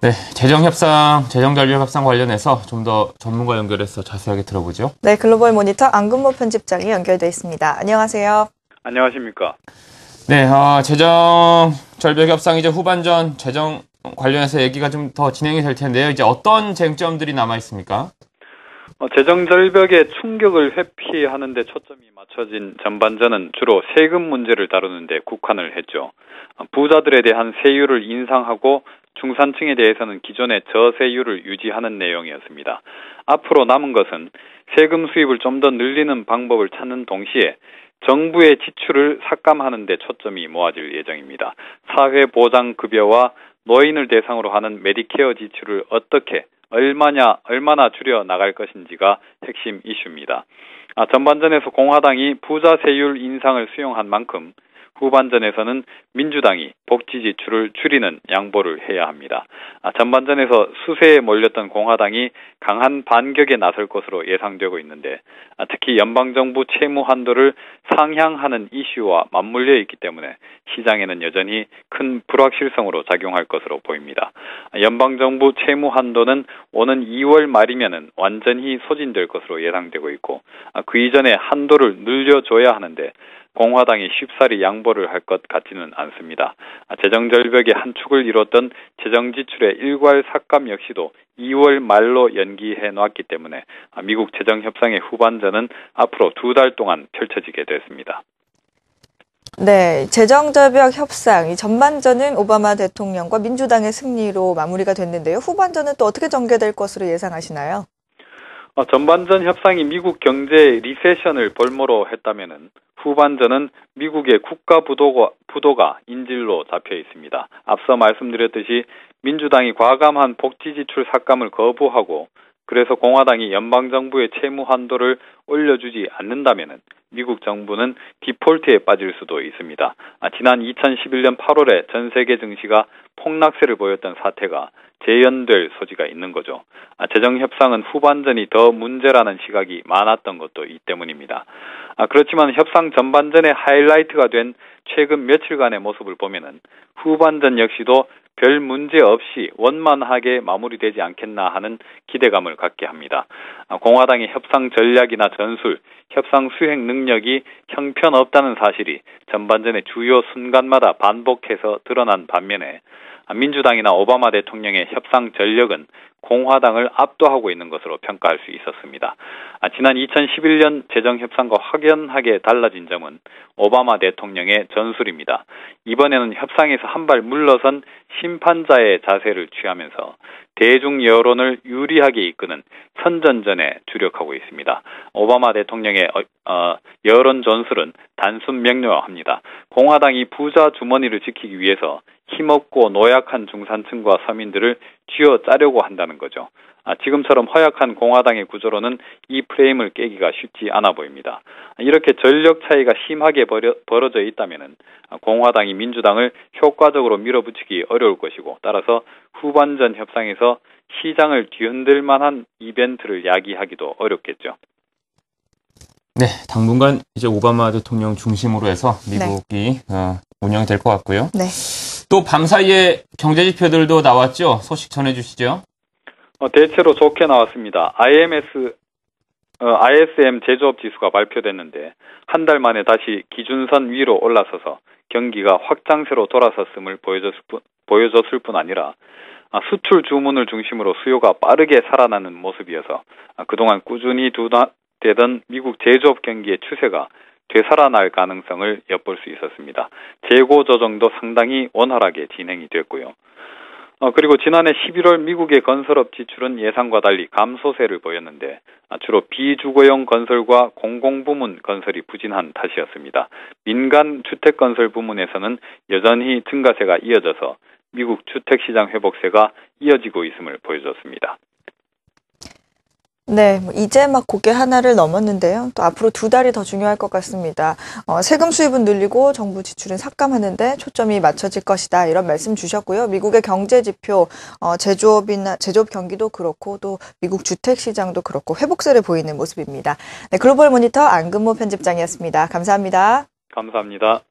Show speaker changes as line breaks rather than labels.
네, 재정협상, 재정전략협상 관련해서 좀 더 전문가 연결해서 자세하게 들어보죠.
네, 글로벌 모니터 안근모 편집장이 연결돼 있습니다. 안녕하세요.
안녕하십니까.
네, 재정절벽협상 이제 후반전 재정 관련해서 얘기가 좀 더 진행이 될 텐데요. 이제 어떤 쟁점들이 남아 있습니까?
재정절벽의 충격을 회피하는 데 초점이 맞춰진 전반전은 주로 세금 문제를 다루는 데 국한을 했죠. 부자들에 대한 세율을 인상하고 중산층에 대해서는 기존의 저세율을 유지하는 내용이었습니다. 앞으로 남은 것은 세금 수입을 좀 더 늘리는 방법을 찾는 동시에 정부의 지출을 삭감하는 데 초점이 모아질 예정입니다. 사회보장급여와 노인을 대상으로 하는 메디케어 지출을 어떻게 얼마나 줄여 나갈 것인지가 핵심 이슈입니다. 전반전에서 공화당이 부자 세율 인상을 수용한 만큼 후반전에서는 민주당이 복지 지출을 줄이는 양보를 해야 합니다. 전반전에서 수세에 몰렸던 공화당이 강한 반격에 나설 것으로 예상되고 있는데 특히 연방정부 채무 한도를 상향하는 이슈와 맞물려 있기 때문에 시장에는 여전히 큰 불확실성으로 작용할 것으로 보입니다. 연방정부 채무 한도는 오는 2월 말이면은 완전히 소진될 것으로 예상되고 있고 그 이전에 한도를 늘려줘야 하는데 공화당이 쉽사리 양보를 할 것 같지는 않습니다. 재정절벽의 한 축을 이뤘던 재정지출의 일괄 삭감 역시도 2월 말로 연기해 놨기 때문에 미국 재정협상의 후반전은 앞으로 2달 동안 펼쳐지게 됐습니다.
네, 재정절벽 협상 이 전반전은 오바마 대통령과 민주당의 승리로 마무리가 됐는데요. 후반전은 또 어떻게 전개될 것으로 예상하시나요?
전반전 협상이 미국 경제의 리세션을 볼모로 했다면은 후반전은 미국의 국가 부도가 인질로 잡혀 있습니다. 앞서 말씀드렸듯이 민주당이 과감한 복지 지출 삭감을 거부하고 그래서 공화당이 연방정부의 채무 한도를 올려주지 않는다면은 미국 정부는 디폴트에 빠질 수도 있습니다. 지난 2011년 8월에 전 세계 증시가 폭락세를 보였던 사태가 재현될 소지가 있는 거죠. 재정협상은 후반전이 더 문제라는 시각이 많았던 것도 이 때문입니다. 그렇지만 협상 전반전의 하이라이트가 된 최근 며칠간의 모습을 보면은 후반전 역시도 별 문제 없이 원만하게 마무리되지 않겠나 하는 기대감을 갖게 합니다. 공화당의 협상 전략이나 전술, 협상 수행 능력이 형편없다는 사실이 전반전의 주요 순간마다 반복해서 드러난 반면에 민주당이나 오바마 대통령의 협상 전력은 공화당을 압도하고 있는 것으로 평가할 수 있었습니다. 지난 2011년 재정협상과 확연하게 달라진 점은 오바마 대통령의 전술입니다. 이번에는 협상에서 한 발 물러선 심판자의 자세를 취하면서 대중 여론을 유리하게 이끄는 선전전에 주력하고 있습니다. 오바마 대통령의 여론 전술은 단순 명료합니다. 공화당이 부자 주머니를 지키기 위해서 힘없고 노약한 중산층과 서민들을 쥐어짜려고 한다는 거죠. 지금처럼 허약한 공화당의 구조로는 이 프레임을 깨기가 쉽지 않아 보입니다. 이렇게 전력 차이가 심하게 벌어져 있다면 공화당이 민주당을 효과적으로 밀어붙이기 어려울 것이고 따라서 후반전 협상에서 시장을 뒤흔들 만한 이벤트를 야기하기도 어렵겠죠.
네, 당분간 이제 오바마 대통령 중심으로 해서 미국이 운영이 될 것 같고요. 네. 또 밤사이에 경제 지표들도 나왔죠? 소식 전해주시죠.
대체로 좋게 나왔습니다. ISM 제조업 지수가 발표됐는데 한 달 만에 다시 기준선 위로 올라서서 경기가 확장세로 돌아섰음을 보여줬을 뿐 아니라 수출 주문을 중심으로 수요가 빠르게 살아나는 모습이어서 그동안 꾸준히 되던 미국 제조업 경기의 추세가 되살아날 가능성을 엿볼 수 있었습니다. 재고 조정도 상당히 원활하게 진행이 됐고요. 그리고 지난해 11월 미국의 건설업 지출은 예상과 달리 감소세를 보였는데 주로 비주거용 건설과 공공부문 건설이 부진한 탓이었습니다. 민간 주택건설 부문에서는 여전히 증가세가 이어져서 미국 주택시장 회복세가 이어지고 있음을 보여줬습니다.
네, 이제 막 고개 하나를 넘었는데요. 또 앞으로 2달이 더 중요할 것 같습니다. 세금 수입은 늘리고 정부 지출은 삭감하는데 초점이 맞춰질 것이다. 이런 말씀 주셨고요. 미국의 경제 지표, 제조업 경기도 그렇고 또 미국 주택 시장도 그렇고 회복세를 보이는 모습입니다. 네, 글로벌 모니터 안근모 편집장이었습니다. 감사합니다.
감사합니다.